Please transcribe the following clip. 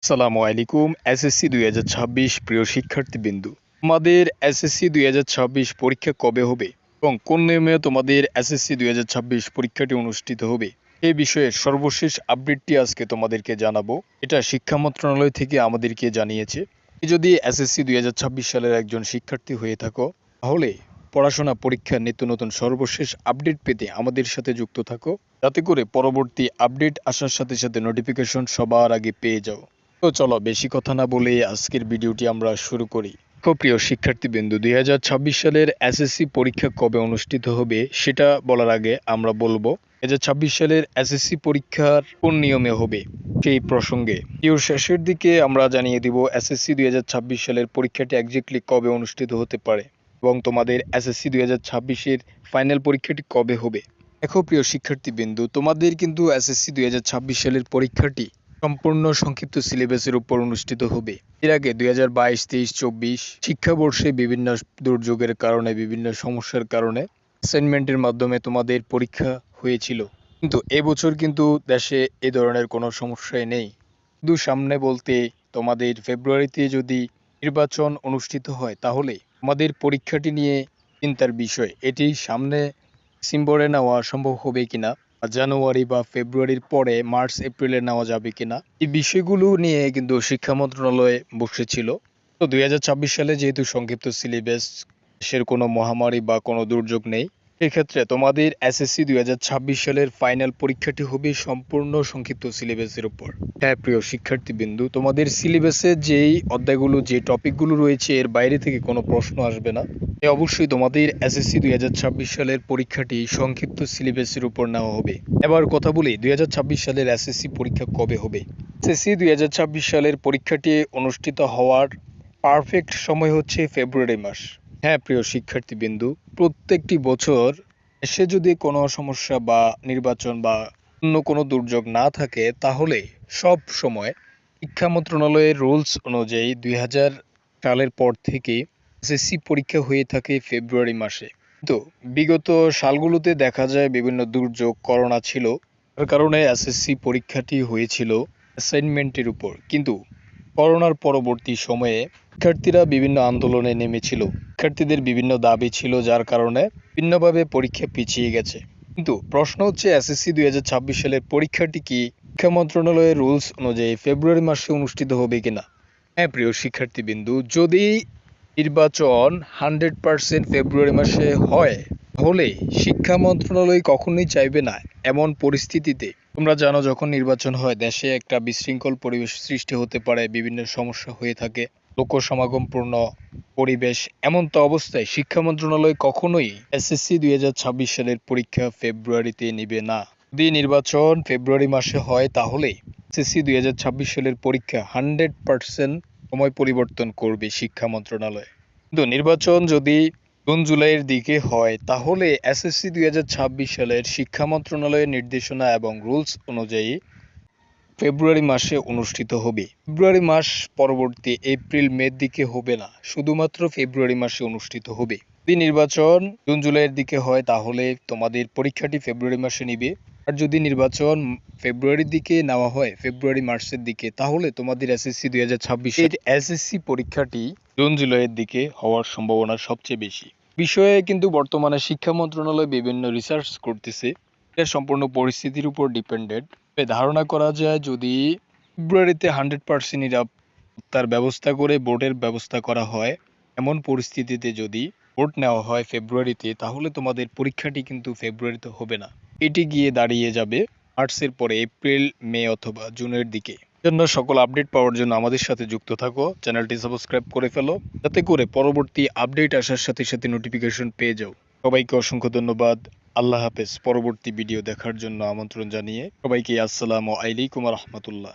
আসসালামু আলাইকুম। এসএসসি ২০২৬ প্রিয় শিক্ষার্থীবৃন্দু, তোমাদের এসএসসি ২০২৬ পরীক্ষা কবে হবে এবং কোন নিয়মে তোমাদের এসএসসি ২০২৬ পরীক্ষাটি অনুষ্ঠিত হবে এই বিষয়ে সর্বশেষ আপডেটটি আজকে তোমাদেরকে জানাবো। এটা শিক্ষা মন্ত্রণালয় থেকে আমাদেরকে জানিয়েছে। তুমি যদি এসএসসি ২০২৬ সালের একজন শিক্ষার্থী হয়ে থাকো, তাহলে পড়াশোনা পরীক্ষার নিত্য নতুন সর্বশেষ আপডেট পেতে আমাদের সাথে যুক্ত থাকো, যাতে করে পরবর্তী আপডেট আসার সাথে সাথে নোটিফিকেশন সবার আগে পেয়ে যাও। তো চলো বেশি কথা না বলে আজকের ভিডিওটি আমরা শুরু করি। প্রিয় শিক্ষার্থীবৃন্দু, ২০২৬ সালের এসএসসি পরীক্ষা কবে অনুষ্ঠিত হবে সেটা বলার আগে আমরা বলবো ২০২৬ সালের এসএসসি পরীক্ষার কোন নিয়মে হবে সেই প্রসঙ্গে। ভিডিওর শেষের দিকে আমরা জানিয়ে দিব এসএসসি ২০২৬ সালের পরীক্ষাটি এক্স্যাক্টলি কবে অনুষ্ঠিত হতে পারে এবং তোমাদের এসএসসি ২০২৬-এর ফাইনাল পরীক্ষাটি কবে হবে। দেখো প্রিয় শিক্ষার্থীবৃন্দু, তোমাদের কিন্তু এসএসসি ২০২৬ সালের পরীক্ষাটি সম্পূর্ণ সংক্ষিপ্ত সিলেবাসের উপর অনুষ্ঠিত হবে। এর আগে ২০২২, ২৩, ২৪ শিক্ষাবর্ষে বিভিন্ন দুর্যোগের কারণে, বিভিন্ন সমস্যার কারণে অ্যাসাইনমেন্টের মাধ্যমে তোমাদের পরীক্ষা হয়েছিল, কিন্তু এবছর কিন্তু দেশে এ ধরনের কোনো সমস্যাই নেই। শুধু সামনে বলতে তোমাদের ফেব্রুয়ারিতে যদি নির্বাচন অনুষ্ঠিত হয়, তাহলে আমাদের পরীক্ষাটি নিয়ে চিন্তার বিষয় এটি সামনে ডিসেম্বরে নেওয়া সম্ভব হবে কিনা, জানুয়ারি বা ফেব্রুয়ারির পরে মার্চ এপ্রিলে নেওয়া যাবে কিনা, এই বিষয়গুলো নিয়ে কিন্তু শিক্ষা মন্ত্রণালয়ে বসেছিল। তো ২০২৬ সালে যেহেতু সংক্ষিপ্ত সিলেবাস, দেশের কোনো মহামারী বা কোনো দুর্যোগ নেই, সেক্ষেত্রে তোমাদের এসএসসি ২০২৬ সালের ফাইনাল পরীক্ষাটি হবে সম্পূর্ণ সংক্ষিপ্ত সিলেবাসের উপর। হ্যাঁ প্রিয় শিক্ষার্থীবৃন্দু, তোমাদের সিলেবাসে যেই অধ্যায়গুলো, যে টপিকগুলো রয়েছে, এর বাইরে থেকে কোনো প্রশ্ন আসবে না। অবশ্যই তোমাদের এসএসসি ২০২৬ সালের পরীক্ষাটি সংক্ষিপ্ত সিলেবাসের উপর নেওয়া হবে। এবার কথা বলি ২০২৬ সালের এসএসসি পরীক্ষা কবে হবে। এসএসসি ২০২৬ সালের পরীক্ষাটি অনুষ্ঠিত হওয়ার পারফেক্ট সময় হচ্ছে ফেব্রুয়ারি মাস। হ্যাঁ প্রিয় শিক্ষার্থীবৃন্দু, প্রত্যেকটি বছর দেশে যদি কোনো সমস্যা বা নির্বাচন বা অন্য কোনো দুর্যোগ না থাকে, তাহলে সব সময় শিক্ষা মন্ত্রণালয়ের রুলস অনুযায়ী ২০০০ সালের পর থেকে এসএসসি পরীক্ষা হয়ে থাকে ফেব্রুয়ারি মাসে। তো বিগত সালগুলোতে দেখা যায় বিভিন্ন দুর্যোগ, করোনা ছিল, তার কারণে এসএসসি পরীক্ষাটি হয়েছিল অ্যাসাইনমেন্টের উপর। কিন্তু করোনার পরবর্তী সময়ে শিক্ষার্থীরা বিভিন্ন আন্দোলনে নেমেছিল, শিক্ষার্থীদের বিভিন্ন দাবি ছিল, যার কারণে ভিন্নভাবে পরীক্ষা পিছিয়ে গেছে। কিন্তু প্রশ্ন হচ্ছে এসএসসি ২০২৬ সালের পরীক্ষাটি কি শিক্ষা মন্ত্রণালয়ের রুলস অনুযায়ী ফেব্রুয়ারি মাসে অনুষ্ঠিত হবে কিনা। হ্যাঁ প্রিয় শিক্ষার্থীবৃন্দু, যদি নির্বাচন 100% ফেব্রুয়ারি মাসে হয়, তাহলে শিক্ষা মন্ত্রণালয় কখনোই চাইবে না এমন পরিস্থিতিতে। তোমরা জানো, যখন নির্বাচন হয় দেশে একটা বিশৃঙ্খল পরিবেশ সৃষ্টি হতে পারে, বিভিন্ন সমস্যা হয়ে থাকে, লোক সমাগমপূর্ণ পরিবেশ। এমন তো অবস্থায় শিক্ষা মন্ত্রণালয় কখনোই এসএসসি ২০২৬ সালের পরীক্ষা ফেব্রুয়ারিতে নেবে না। যদি নির্বাচন ফেব্রুয়ারি মাসে হয়, তাহলে এসএসসি ২০২৬ সালের পরীক্ষা 100% সময় পরিবর্তন করবে শিক্ষা মন্ত্রণালয়। কিন্তু নির্বাচন যদি জুন জুলাইয়ের দিকে হয়, তাহলে এসএসসি ২০২৬ সালের শিক্ষা মন্ত্রণালয়ের নির্দেশনা এবং রুলস অনুযায়ী ফেব্রুয়ারি মাসে অনুষ্ঠিত হবে। ফেব্রুয়ারি মাস পরবর্তী এপ্রিল মের দিকে হবে না, শুধুমাত্র ফেব্রুয়ারি মাসে অনুষ্ঠিত হবে। যদি নির্বাচন জুন জুলাইয়ের দিকে হয়, তাহলে তোমাদের পরীক্ষাটি ফেব্রুয়ারি মাসে নিবে। আর যদি নির্বাচন ফেব্রুয়ারির দিকে নেওয়া হয়, ফেব্রুয়ারি মার্চের দিকে, তাহলে তোমাদের এসএসসি ২০২৬ এর এসএসসি পরীক্ষাটি জুন জুলাইয়ের দিকে হওয়ার সম্ভাবনা সবচেয়ে বেশি। বিষয়ে কিন্তু বর্তমানে শিক্ষা মন্ত্রণালয় বিভিন্ন রিসার্চ করতেছে, এটা সম্পূর্ণ পরিস্থিতির উপর ডিপেন্ডেন্ট। ধারণা করা যায়, যদি ফেব্রুয়ারিতে 100% নিরাপত্তার ব্যবস্থা করে বোর্ডের ব্যবস্থা করা হয়, এমন পরিস্থিতিতে যদি ভোট নেওয়া হয় ফেব্রুয়ারিতে, তাহলে তোমাদের পরীক্ষাটি কিন্তু ফেব্রুয়ারিতে হবে না, এটি গিয়ে দাঁড়িয়ে যাবে মার্চের পরে এপ্রিল, মে অথবা জুনের দিকে। জন্য সকল আপডেট পাওয়ার জন্য আমাদের সাথে যুক্ত থাকো, চ্যানেলটি সাবস্ক্রাইব করে ফেলো, যাতে করে পরবর্তী আপডেট আসার সাথে সাথে নোটিফিকেশন পেয়ে যাও। সবাইকে অসংখ্য ধন্যবাদ। আল্লাহ হাফেজ। পরবর্তী ভিডিও দেখার জন্য আমন্ত্রণ জানিয়ে সবাইকে আসসালামু আলাইকুম ওয়া রাহমাতুল্লাহ।